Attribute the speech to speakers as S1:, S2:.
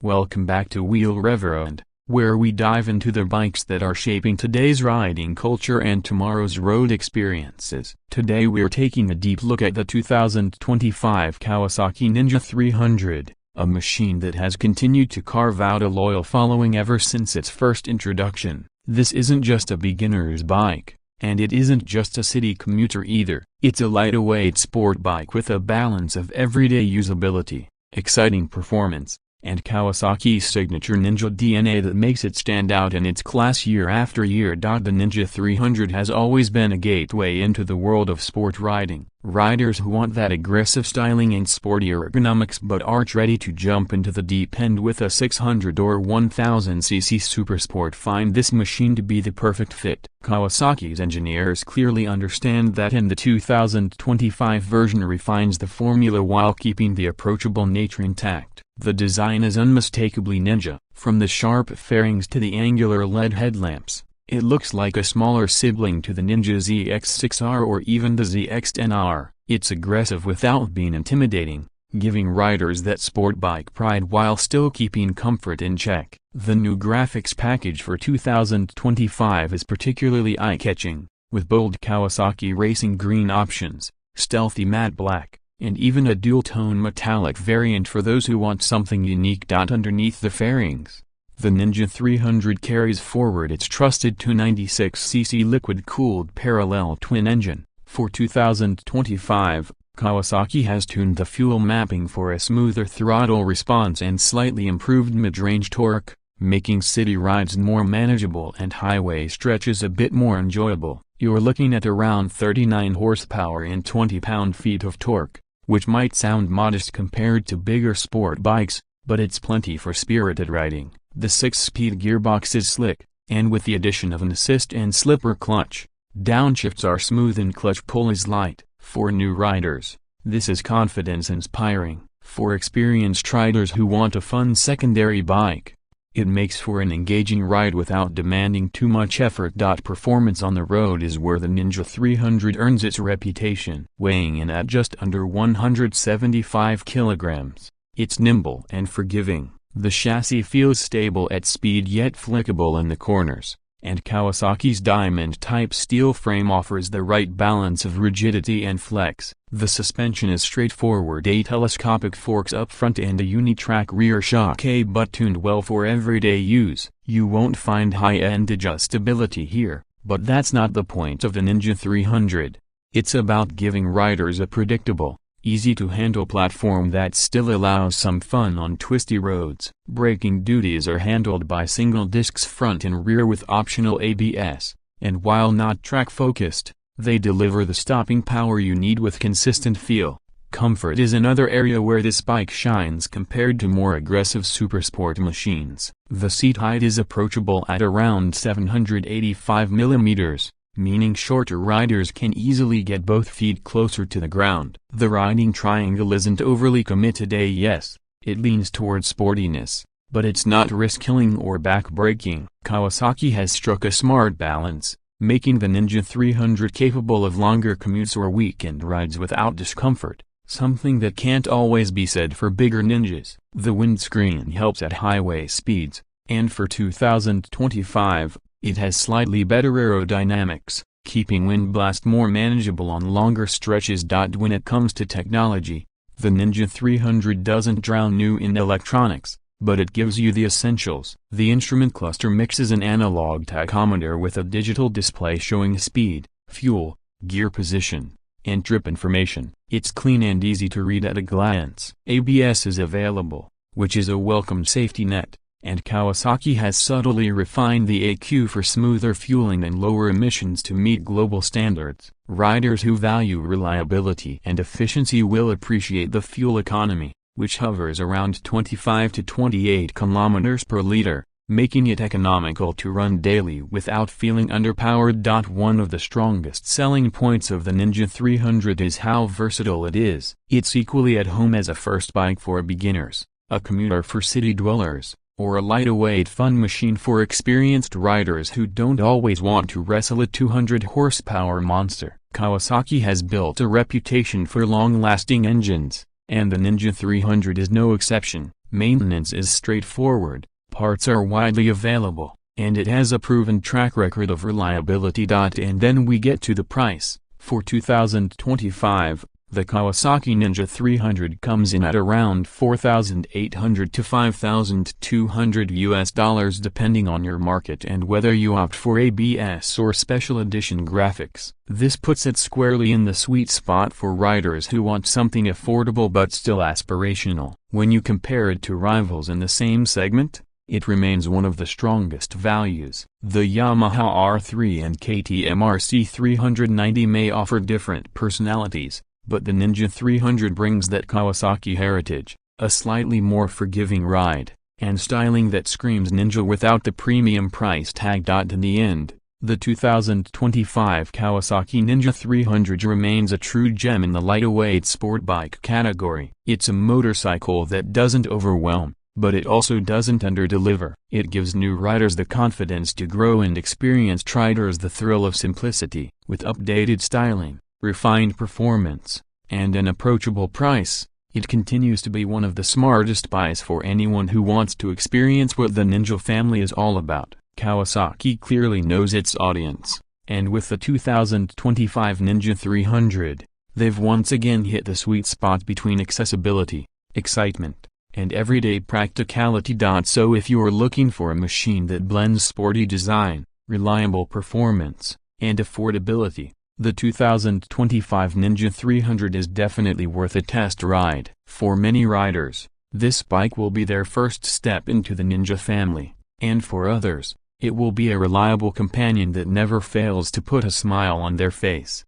S1: Welcome back to Wheel Reverend, where we dive into the bikes that are shaping today's riding culture and tomorrow's road experiences. Today we're taking a deep look at the 2025 Kawasaki Ninja 300, a machine that has continued to carve out a loyal following ever since its first introduction. This isn't just a beginner's bike, and it isn't just a city commuter either. It's a lightweight sport bike with a balance of everyday usability, exciting performance, and Kawasaki's signature Ninja DNA that makes it stand out in its class year after year. The Ninja 300 has always been a gateway into the world of sport riding. Riders who want that aggressive styling and sporty ergonomics but aren't ready to jump into the deep end with a 600 or 1000cc supersport find this machine to be the perfect fit. Kawasaki's engineers clearly understand that, and the 2025 version refines the formula while keeping the approachable nature intact. The design is unmistakably Ninja, from the sharp fairings to the angular LED headlamps. It looks like a smaller sibling to the Ninja ZX-6R or even the ZX-10R. It's aggressive without being intimidating, giving riders that sport bike pride while still keeping comfort in check. The new graphics package for 2025 is particularly eye-catching, with bold Kawasaki racing green options, stealthy matte black, and even a dual-tone metallic variant for those who want something unique. Underneath the fairings, the Ninja 300 carries forward its trusted 296cc liquid-cooled parallel twin engine. For 2025, Kawasaki has tuned the fuel mapping for a smoother throttle response and slightly improved mid-range torque, making city rides more manageable and highway stretches a bit more enjoyable. You're looking at around 39 horsepower and 20 pound-feet of torque, which might sound modest compared to bigger sport bikes, but it's plenty for spirited riding. The 6-speed gearbox is slick, and with the addition of an assist and slipper clutch, downshifts are smooth and clutch pull is light. For new riders, this is confidence-inspiring. For experienced riders who want a fun secondary bike, it makes for an engaging ride without demanding too much effort. Performance on the road is where the Ninja 300 earns its reputation. Weighing in at just under 175 kilograms, it's nimble and forgiving. The chassis feels stable at speed yet flickable in the corners, and Kawasaki's diamond-type steel frame offers the right balance of rigidity and flex. The suspension is straightforward: 8 telescopic forks up front and a uni-track rear shock, but tuned well for everyday use. You won't find high-end adjustability here, but that's not the point of the Ninja 300. It's about giving riders a predictable, easy-to-handle platform that still allows some fun on twisty roads. Braking duties are handled by single discs front and rear with optional ABS, and while not track-focused, they deliver the stopping power you need with consistent feel. Comfort is another area where this bike shines compared to more aggressive supersport machines. The seat height is approachable at around 785 mm. Meaning shorter riders can easily get both feet closer to the ground. The riding triangle isn't overly committed. Yes, it leans towards sportiness, but it's not risk-killing or back-breaking. Kawasaki has struck a smart balance, making the Ninja 300 capable of longer commutes or weekend rides without discomfort, something that can't always be said for bigger Ninjas. The windscreen helps at highway speeds, and for 2025, it has slightly better aerodynamics, keeping wind blast more manageable on longer stretches. When it comes to technology, the Ninja 300 doesn't drown new in electronics, but it gives you the essentials. The instrument cluster mixes an analog tachometer with a digital display showing speed, fuel, gear position, and trip information. It's clean and easy to read at a glance. ABS is available, which is a welcome safety net, and Kawasaki has subtly refined the ECU for smoother fueling and lower emissions to meet global standards. Riders who value reliability and efficiency will appreciate the fuel economy, which hovers around 25 to 28 kilometers per liter, making it economical to run daily without feeling underpowered. One of the strongest selling points of the Ninja 300 is how versatile it is. It's equally at home as a first bike for beginners, a commuter for city dwellers, or a lightweight fun machine for experienced riders who don't always want to wrestle a 200 horsepower monster. Kawasaki has built a reputation for long-lasting engines, And the Ninja 300 is no exception. Maintenance is straightforward, parts are widely available, and it has a proven track record of reliability. And then we get to the price. For 2025, the Kawasaki Ninja 300 comes in at around $4,800 to $5,200 depending on your market and whether you opt for ABS or special edition graphics. This puts it squarely in the sweet spot for riders who want something affordable but still aspirational. When you compare it to rivals in the same segment, it remains one of the strongest values. The Yamaha R3 and KTM RC 390 may offer different personalities, but the Ninja 300 brings that Kawasaki heritage, a slightly more forgiving ride, and styling that screams Ninja without the premium price tag. In the end, the 2025 Kawasaki Ninja 300 remains a true gem in the lightweight sport bike category. It's a motorcycle that doesn't overwhelm, but it also doesn't underdeliver. It gives new riders the confidence to grow and experienced riders the thrill of simplicity. With updated styling, refined performance, and an approachable price, it continues to be one of the smartest buys for anyone who wants to experience what the Ninja family is all about. Kawasaki clearly knows its audience, and with the 2025 Ninja 300, they've once again hit the sweet spot between accessibility, excitement, and everyday practicality. So if you're looking for a machine that blends sporty design, reliable performance, and affordability, the 2025 Ninja 300 is definitely worth a test ride. For many riders, this bike will be their first step into the Ninja family, and for others, it will be a reliable companion that never fails to put a smile on their face.